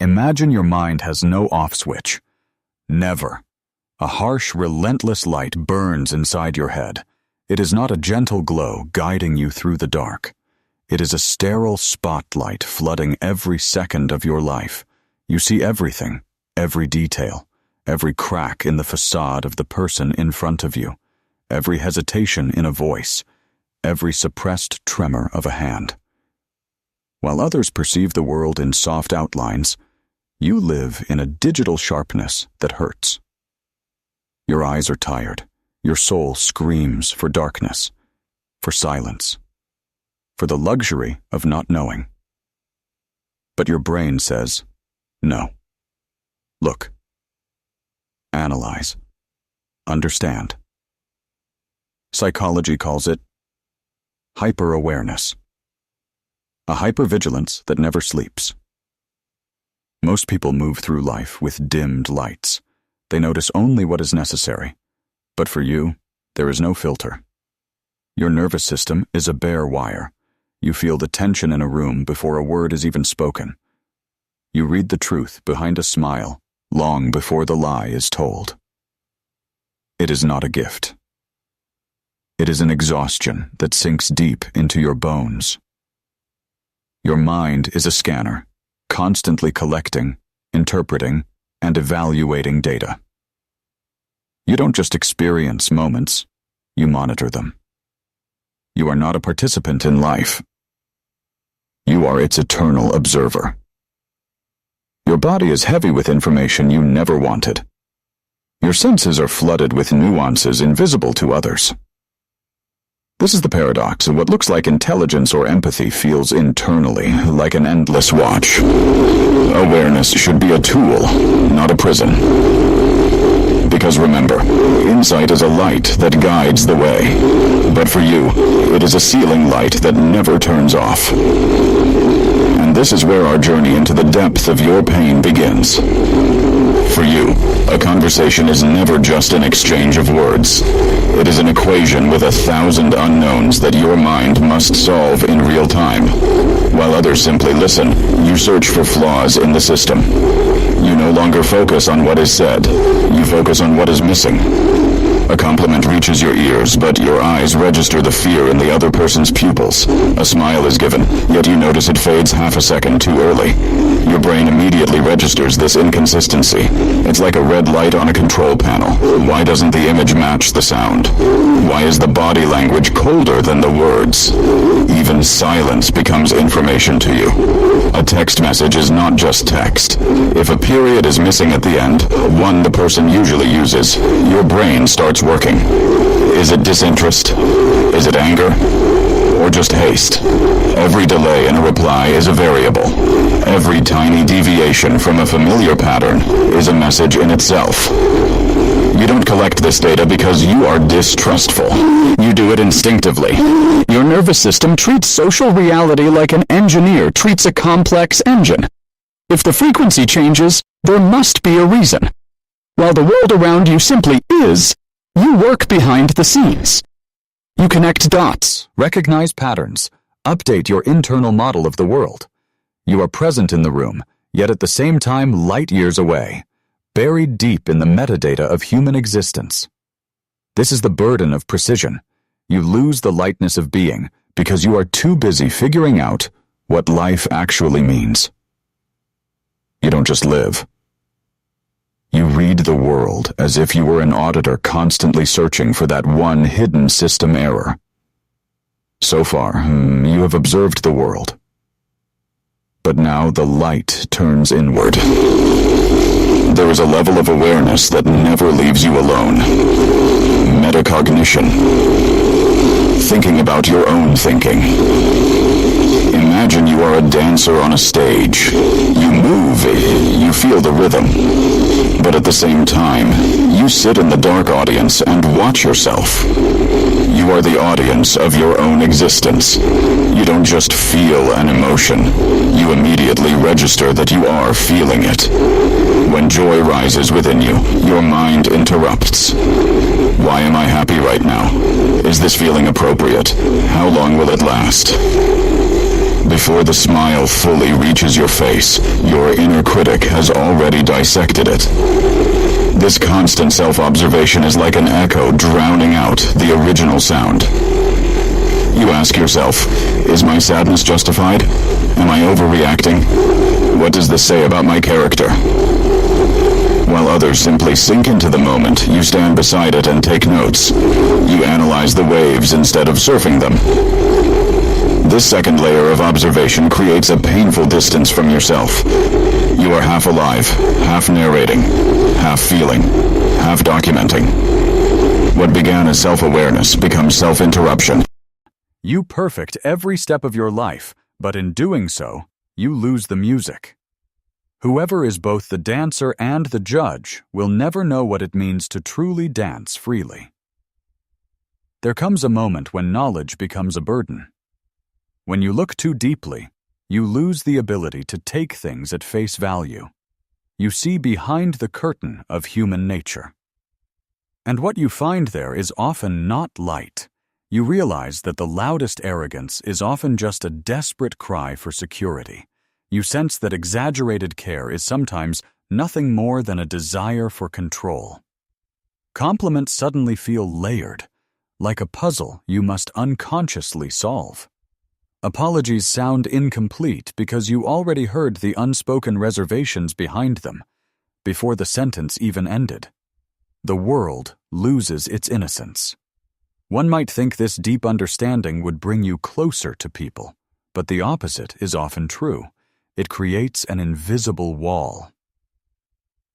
Imagine your mind has no off switch. Never. A harsh, relentless light burns inside your head. It is not a gentle glow guiding you through the dark. It is a sterile spotlight flooding every second of your life. You see everything, every detail, every crack in the facade of the person in front of you, every hesitation in a voice, every suppressed tremor of a hand. While others perceive the world in soft outlines, you live in a digital sharpness that hurts. Your eyes are tired. Your soul screams for darkness, for silence, for the luxury of not knowing. But your brain says, no. Look. Analyze. Understand. Psychology calls it hyper-awareness. A hypervigilance that never sleeps. Most people move through life with dimmed lights. They notice only what is necessary. But for you, there is no filter. Your nervous system is a bare wire. You feel the tension in a room before a word is even spoken. You read the truth behind a smile long before the lie is told. It is not a gift. It is an exhaustion that sinks deep into your bones. Your mind is a scanner, constantly collecting, interpreting, and evaluating data. You don't just experience moments, you monitor them. You are not a participant in life. You are its eternal observer. Your body is heavy with information you never wanted. Your senses are flooded with nuances invisible to others. This is the paradox of what looks like intelligence or empathy feels internally like an endless watch. Awareness should be a tool, not a prison. Because remember, insight is a light that guides the way. But for you, it is a ceiling light that never turns off. And this is where our journey into the depth of your pain begins. For you, a conversation is never just an exchange of words. It is an equation with 1,000 unknowns that your mind must solve in real time. While others simply listen, you search for flaws in the system. You no longer focus on what is said. You focus on what is missing. A compliment reaches your ears, but your eyes register the fear in the other person's pupils. A smile is given, yet you notice it fades half a second too early. Your brain immediately registers this inconsistency. It's like a red light on a control panel. Why doesn't the image match the sound? Why is the body language colder than the words? Even silence becomes information to you. A text message is not just text. If a period is missing at the end, one the person usually uses, your brain starts working. Is it disinterest? Is it anger? Or just haste? Every delay in a reply is a variable. Every tiny deviation from a familiar pattern is a message in itself. You don't collect this data because you are distrustful. You do it instinctively. Your nervous system treats social reality like an engineer treats a complex engine. If the frequency changes, there must be a reason. While the world around you simply is, you work behind the scenes. You connect dots, recognize patterns, update your internal model of the world. You are present in the room, yet at the same time light years away, buried deep in the metadata of human existence. This is the burden of precision. You lose the lightness of being because you are too busy figuring out what life actually means. You don't just live. You read the world as if you were an auditor constantly searching for that one hidden system error. So far, you have observed the world. But now the light turns inward. There is a level of awareness that never leaves you alone. Metacognition. Thinking about your own thinking. Imagine you are a dancer on a stage. You move, you feel the rhythm. But at the same time, you sit in the dark audience and watch yourself. You are the audience of your own existence. You don't just feel an emotion. You immediately register that you are feeling it. When joy rises within you, your mind interrupts. Why am I happy right now? Is this feeling appropriate? How long will it last? Before the smile fully reaches your face, your inner critic has already dissected it. This constant self-observation is like an echo drowning out the original sound. You ask yourself, is my sadness justified? Am I overreacting? What does this say about my character? While others simply sink into the moment, you stand beside it and take notes. You analyze the waves instead of surfing them. This second layer of observation creates a painful distance from yourself. You are half alive, half narrating, half feeling, half documenting. What began as self-awareness becomes self-interruption. You perfect every step of your life, but in doing so, you lose the music. Whoever is both the dancer and the judge will never know what it means to truly dance freely. There comes a moment when knowledge becomes a burden. When you look too deeply, you lose the ability to take things at face value. You see behind the curtain of human nature. And what you find there is often not light. You realize that the loudest arrogance is often just a desperate cry for security. You sense that exaggerated care is sometimes nothing more than a desire for control. Compliments suddenly feel layered, like a puzzle you must unconsciously solve. Apologies sound incomplete because you already heard the unspoken reservations behind them, before the sentence even ended. The world loses its innocence. One might think this deep understanding would bring you closer to people, but the opposite is often true. It creates an invisible wall.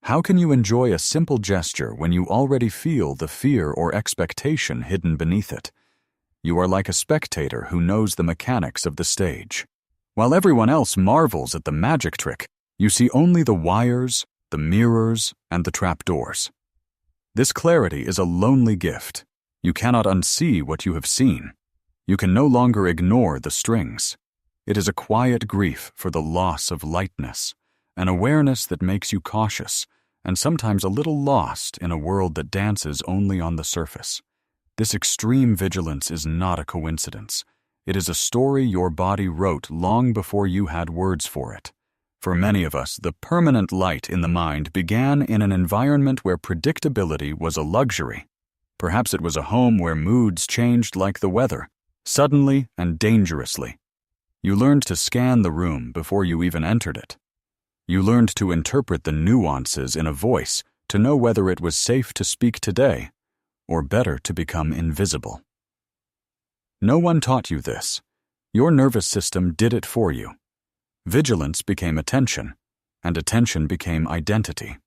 How can you enjoy a simple gesture when you already feel the fear or expectation hidden beneath it? You are like a spectator who knows the mechanics of the stage. While everyone else marvels at the magic trick, you see only the wires, the mirrors, and the trapdoors. This clarity is a lonely gift. You cannot unsee what you have seen. You can no longer ignore the strings. It is a quiet grief for the loss of lightness, an awareness that makes you cautious, and sometimes a little lost in a world that dances only on the surface. This extreme vigilance is not a coincidence. It is a story your body wrote long before you had words for it. For many of us, the permanent light in the mind began in an environment where predictability was a luxury. Perhaps it was a home where moods changed like the weather, suddenly and dangerously. You learned to scan the room before you even entered it. You learned to interpret the nuances in a voice to know whether it was safe to speak today, or better to become invisible. No one taught you this. Your nervous system did it for you. Vigilance became attention, and attention became identity.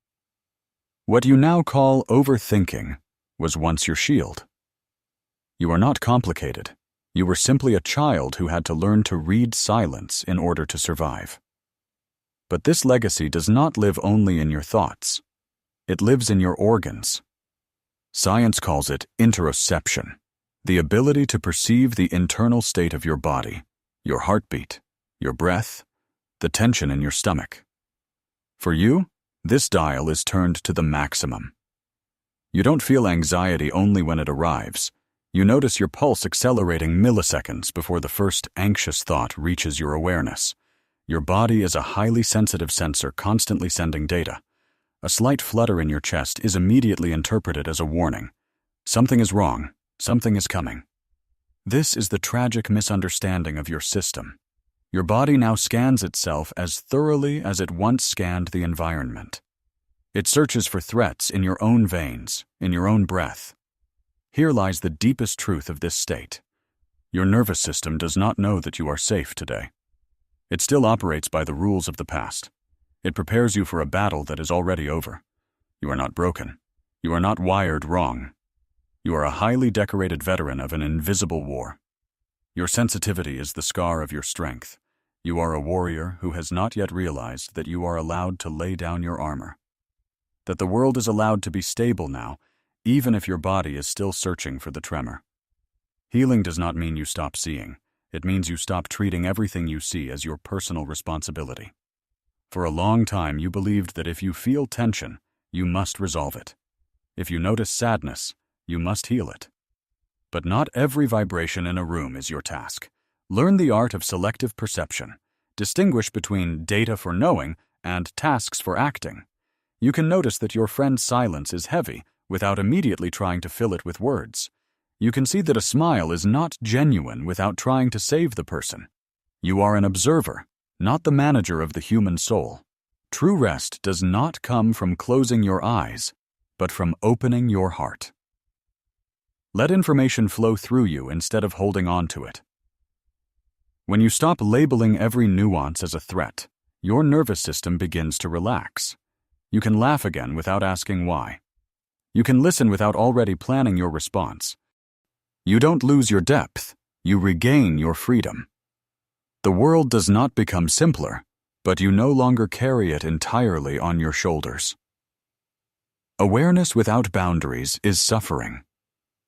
What you now call overthinking was once your shield. You are not complicated. You were simply a child who had to learn to read silence in order to survive. But this legacy does not live only in your thoughts. It lives in your organs. Science calls it interoception, the ability to perceive the internal state of your body, your heartbeat, your breath, the tension in your stomach. For you, this dial is turned to the maximum. You don't feel anxiety only when it arrives. You notice your pulse accelerating milliseconds before the first anxious thought reaches your awareness. Your body is a highly sensitive sensor constantly sending data. A slight flutter in your chest is immediately interpreted as a warning. Something is wrong. Something is coming. This is the tragic misunderstanding of your system. Your body now scans itself as thoroughly as it once scanned the environment. It searches for threats in your own veins, in your own breath. Here lies the deepest truth of this state. Your nervous system does not know that you are safe today. It still operates by the rules of the past. It prepares you for a battle that is already over. You are not broken. You are not wired wrong. You are a highly decorated veteran of an invisible war. Your sensitivity is the scar of your strength. You are a warrior who has not yet realized that you are allowed to lay down your armor. That the world is allowed to be stable now, even if your body is still searching for the tremor. Healing does not mean you stop seeing. It means you stop treating everything you see as your personal responsibility. For a long time, you believed that if you feel tension, you must resolve it. If you notice sadness, you must heal it. But not every vibration in a room is your task. Learn the art of selective perception. Distinguish between data for knowing and tasks for acting. You can notice that your friend's silence is heavy without immediately trying to fill it with words. You can see that a smile is not genuine without trying to save the person. You are an observer, not the manager of the human soul. True rest does not come from closing your eyes, but from opening your heart. Let information flow through you instead of holding on to it. When you stop labeling every nuance as a threat, your nervous system begins to relax. You can laugh again without asking why. You can listen without already planning your response. You don't lose your depth, you regain your freedom. The world does not become simpler, but you no longer carry it entirely on your shoulders. Awareness without boundaries is suffering.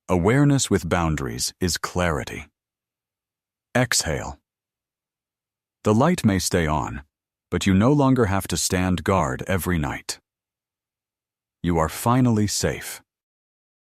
Awareness with boundaries is clarity. Exhale. The light may stay on, but you no longer have to stand guard every night. You are finally safe.